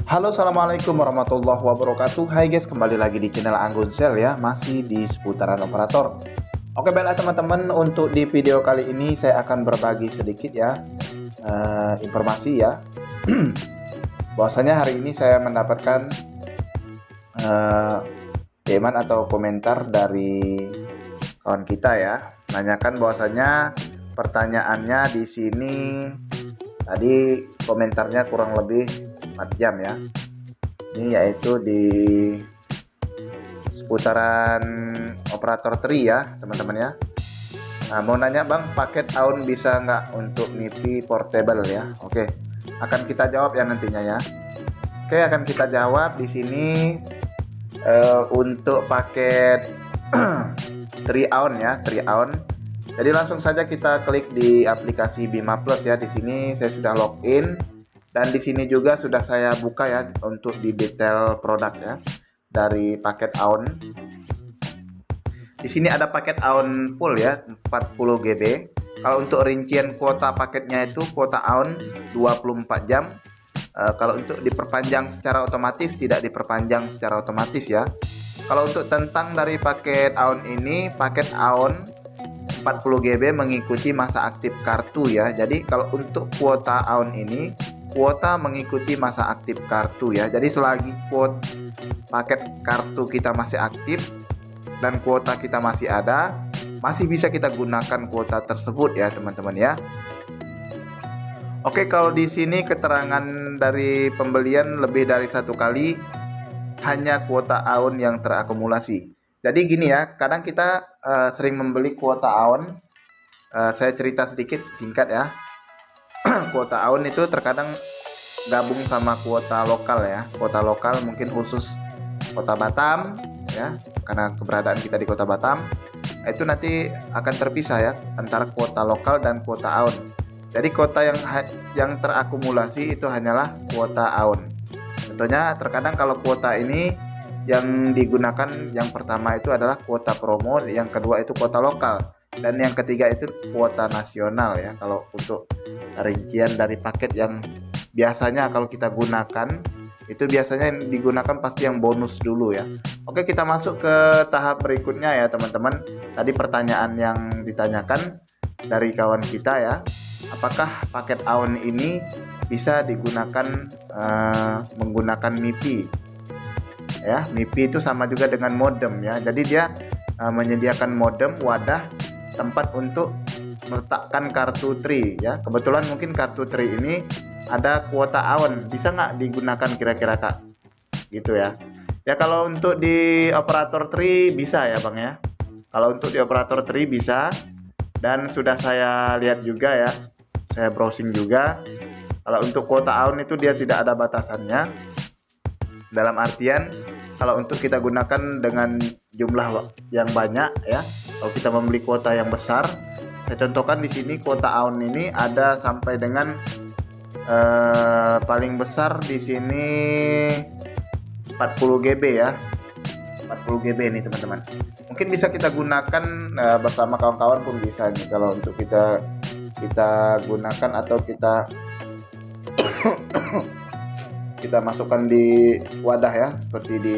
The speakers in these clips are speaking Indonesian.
Halo, assalamualaikum warahmatullahi wabarakatuh. Hai guys, kembali lagi di channel Anggunsel ya, masih di seputaran operator. Oke, baiklah teman-teman, untuk di video kali ini saya akan berbagi sedikit ya informasi ya. Bahwasanya hari ini saya mendapatkan DM atau komentar dari kawan kita ya, menanyakan bahwasanya pertanyaannya di sini tadi komentarnya kurang lebih 4 jam ya. Ini yaitu di seputaran operator tri ya teman-teman ya. Nah, mau nanya bang, paket AUN bisa nggak untuk MIPI portable ya? Oke, akan kita jawab ya nantinya ya. Oke, akan kita jawab di sini untuk paket tri AUN ya, tri AUN. Jadi langsung saja kita klik di aplikasi Bima Plus ya. Di sini saya sudah login. Dan di sini juga sudah saya buka ya untuk di detail produk ya dari paket AUN. Di sini ada paket AUN full ya 40 GB. Kalau untuk rincian kuota paketnya itu kuota AUN 24 jam. Kalau untuk diperpanjang secara otomatis tidak diperpanjang secara otomatis ya. Kalau untuk tentang dari paket AUN ini, paket AUN 40 GB mengikuti masa aktif kartu ya. Jadi kalau untuk kuota AUN ini, kuota mengikuti masa aktif kartu ya. Jadi selagi kuota paket kartu kita masih aktif dan kuota kita masih ada, masih bisa kita gunakan kuota tersebut ya teman-teman ya. Oke, kalau di sini keterangan dari pembelian lebih dari 1 kali hanya kuota AUN yang terakumulasi. Jadi gini ya, kadang kita sering membeli kuota AUN. Saya cerita sedikit singkat ya. Kuota AUN itu terkadang gabung sama kuota lokal ya. Kuota lokal mungkin khusus kota Batam ya, karena keberadaan kita di kota Batam. Itu nanti akan terpisah ya antara kuota lokal dan kuota AUN. Jadi kuota yang terakumulasi itu hanyalah kuota AUN. Tentunya terkadang kalau kuota ini yang digunakan yang pertama itu adalah kuota promo, yang kedua itu kuota lokal, dan yang ketiga itu kuota nasional ya. Kalau untuk rincian dari paket yang biasanya kalau kita gunakan itu biasanya yang digunakan pasti yang bonus dulu ya. Oke, kita masuk ke tahap berikutnya ya teman-teman. Tadi pertanyaan yang ditanyakan dari kawan kita ya, apakah paket AUN ini bisa digunakan menggunakan MIPI ya. MIPI itu sama juga dengan modem ya. Jadi dia menyediakan modem, wadah, tempat untuk meletakkan kartu tri ya. Kebetulan mungkin kartu tri ini ada kuota AUN, bisa nggak digunakan kira-kira kak gitu ya. Ya kalau untuk di operator tri bisa ya bang ya. Kalau untuk di operator tri bisa, dan sudah saya lihat juga ya, saya browsing juga. Kalau untuk kuota AUN itu dia tidak ada batasannya. Dalam artian kalau untuk kita gunakan dengan jumlah yang banyak ya. Kalau kita membeli kuota yang besar, saya contohkan di sini kuota AUN ini ada sampai dengan paling besar di sini 40 GB ya. 40 GB nih teman-teman. Mungkin bisa kita gunakan bersama kawan-kawan pun bisa nih, kalau untuk kita gunakan atau kita masukkan di wadah ya, seperti di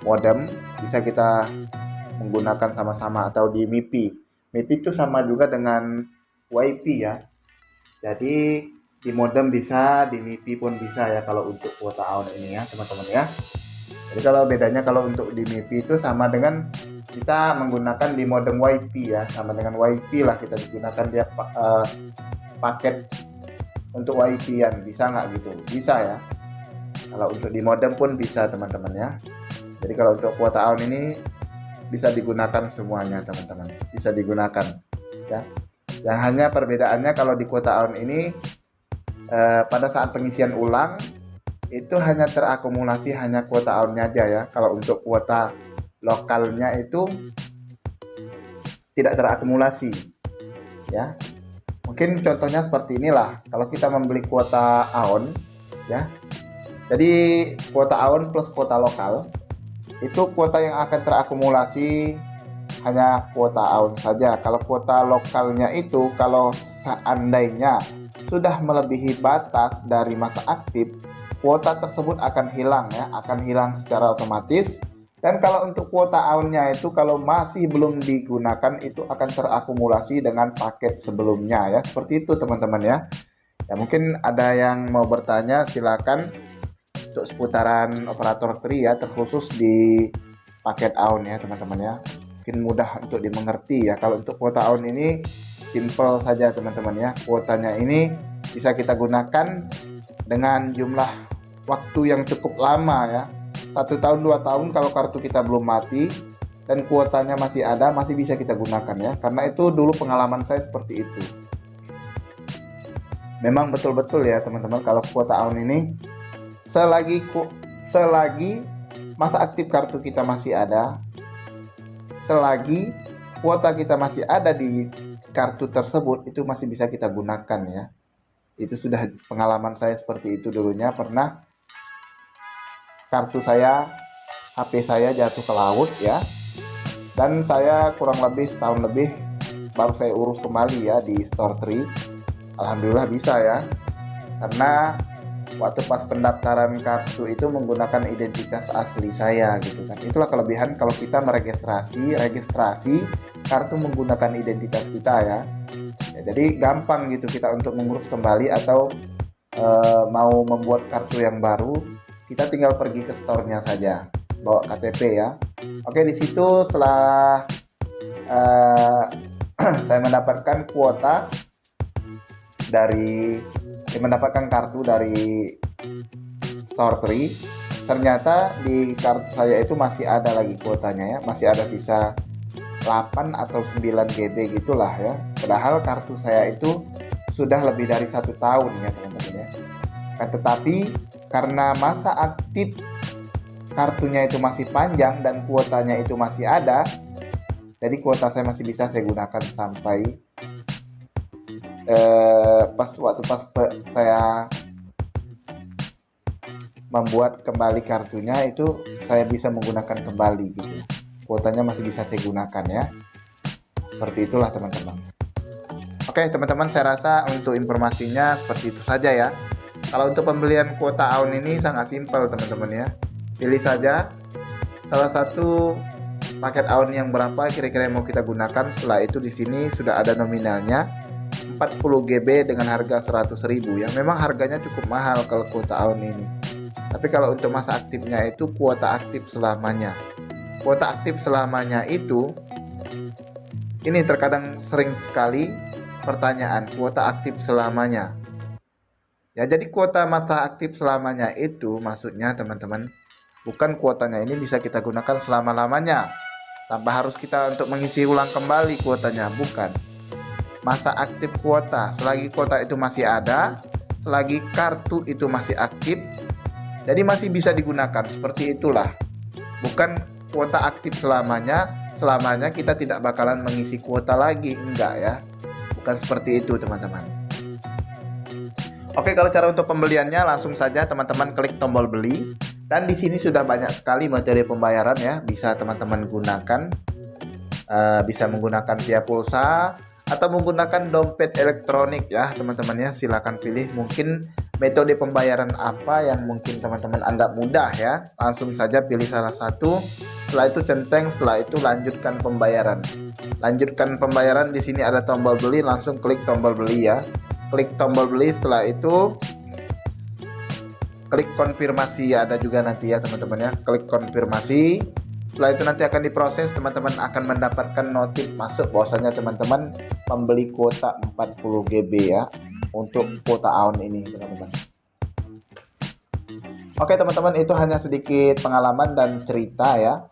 modem, bisa kita menggunakan sama-sama, atau di MIPI. MIPI itu sama juga dengan WiFi ya. Jadi di modem bisa, di MIPI pun bisa ya kalau untuk kuota AUN ini ya teman-teman ya. Jadi kalau bedanya, kalau untuk di MIPI itu sama dengan kita menggunakan di modem WiFi ya, sama dengan WiFi lah kita digunakan dia paket untuk WiFi-an, bisa nggak gitu? Bisa ya. Kalau untuk di modem pun bisa teman-teman ya. Jadi kalau untuk kuota AUN ini bisa digunakan semuanya teman-teman, bisa digunakan ya. Yang hanya perbedaannya kalau di kuota AUN ini pada saat pengisian ulang itu hanya terakumulasi hanya kuota AUN-nya aja ya. Kalau untuk kuota lokalnya itu tidak terakumulasi ya. Mungkin contohnya seperti inilah, kalau kita membeli kuota AUN ya. Jadi kuota AUN plus kuota lokal, itu kuota yang akan terakumulasi hanya kuota AUN saja. Kalau kuota lokalnya itu, kalau seandainya sudah melebihi batas dari masa aktif, kuota tersebut akan hilang ya, akan hilang secara otomatis. Dan kalau untuk kuota AUN-nya itu kalau masih belum digunakan itu akan terakumulasi dengan paket sebelumnya ya. Seperti itu teman-teman ya. Ya mungkin ada yang mau bertanya, silakan untuk seputaran operator Tri ya, terkhusus di paket AUN ya teman-teman ya. Mungkin mudah untuk dimengerti ya. Kalau untuk kuota AUN ini simple saja teman-teman ya. Kuotanya ini bisa kita gunakan dengan jumlah waktu yang cukup lama ya. 1 tahun 2 tahun kalau kartu kita belum mati dan kuotanya masih ada, masih bisa kita gunakan ya. Karena itu dulu pengalaman saya seperti itu. Memang betul-betul ya teman-teman, kalau kuota AUN ini selagi masa aktif kartu kita masih ada, selagi kuota kita masih ada di kartu tersebut, itu masih bisa kita gunakan ya. Itu sudah pengalaman saya seperti itu dulunya. Pernah kartu saya, HP saya jatuh ke laut ya, dan saya kurang lebih setahun lebih baru saya urus kembali ya di Store Tri. Alhamdulillah bisa ya, karena waktu pas pendaftaran kartu itu menggunakan identitas asli saya gitu kan. Itulah kelebihan kalau kita registrasi kartu menggunakan identitas kita ya. Jadi gampang gitu kita untuk mengurus kembali atau mau membuat kartu yang baru, kita tinggal pergi ke store-nya saja, bawa KTP ya. Oke, di situ setelah saya mendapatkan kuota mendapatkan kartu dari Store Tri, ternyata di kartu saya itu masih ada lagi kuotanya ya, masih ada sisa 8 atau 9 GB gitulah ya. Padahal kartu saya itu sudah lebih dari 1 tahun ya teman-teman ya. Tetapi karena masa aktif kartunya itu masih panjang dan kuotanya itu masih ada, jadi kuota saya masih bisa saya gunakan sampai pas saya membuat kembali kartunya itu saya bisa menggunakan kembali gitu. Kuotanya masih bisa saya gunakan ya. Seperti itulah teman-teman. Oke teman-teman, saya rasa untuk informasinya seperti itu saja ya. Kalau untuk pembelian kuota AUN ini sangat simpel teman-teman ya. Pilih saja salah satu paket AUN yang berapa kira-kira yang mau kita gunakan. Setelah itu di sini sudah ada nominalnya 40 GB dengan harga 100.000 yang memang harganya cukup mahal kalau kuota AUN ini. Tapi kalau untuk masa aktifnya itu kuota aktif selamanya. Kuota aktif selamanya itu ini terkadang sering sekali pertanyaan, kuota aktif selamanya. Ya, jadi kuota masa aktif selamanya itu maksudnya teman-teman, bukan kuotanya ini bisa kita gunakan selama-lamanya tanpa harus kita untuk mengisi ulang kembali kuotanya, bukan. Masa aktif kuota, selagi kuota itu masih ada, selagi kartu itu masih aktif, jadi masih bisa digunakan, seperti itulah. Bukan kuota aktif selamanya kita tidak bakalan mengisi kuota lagi, enggak ya. Bukan seperti itu teman-teman. Oke, kalau cara untuk pembeliannya langsung saja teman-teman klik tombol beli, dan di sini sudah banyak sekali metode pembayaran ya, bisa teman-teman gunakan, bisa menggunakan via pulsa atau menggunakan dompet elektronik ya teman-teman ya. Silakan pilih mungkin metode pembayaran apa yang mungkin teman-teman anggap mudah ya. Langsung saja pilih salah satu. Setelah itu centeng, setelah itu lanjutkan pembayaran. Lanjutkan pembayaran, di sini ada tombol beli, langsung klik tombol beli ya. Klik tombol beli, setelah itu klik konfirmasi ya, ada juga nanti ya teman-teman ya. Klik konfirmasi. Setelah itu nanti akan diproses, teman-teman akan mendapatkan notif masuk bahwasanya teman-teman membeli kuota 40 GB ya untuk kuota AUN ini teman-teman. Oke teman-teman, itu hanya sedikit pengalaman dan cerita ya,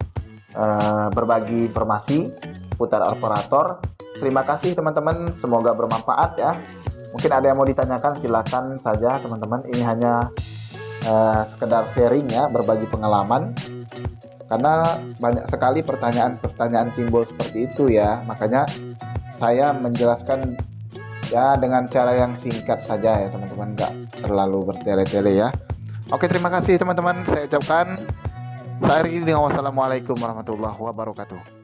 berbagi informasi seputar operator. Terima kasih teman-teman, semoga bermanfaat ya. Mungkin ada yang mau ditanyakan, silakan saja teman-teman. Ini hanya sekedar sharing ya, berbagi pengalaman. Karena banyak sekali pertanyaan-pertanyaan timbul seperti itu ya. Makanya saya menjelaskan ya dengan cara yang singkat saja ya teman-teman, nggak terlalu bertele-tele ya. Oke, terima kasih teman-teman. Saya ucapkan saya akhiri dengan wassalamualaikum warahmatullahi wabarakatuh.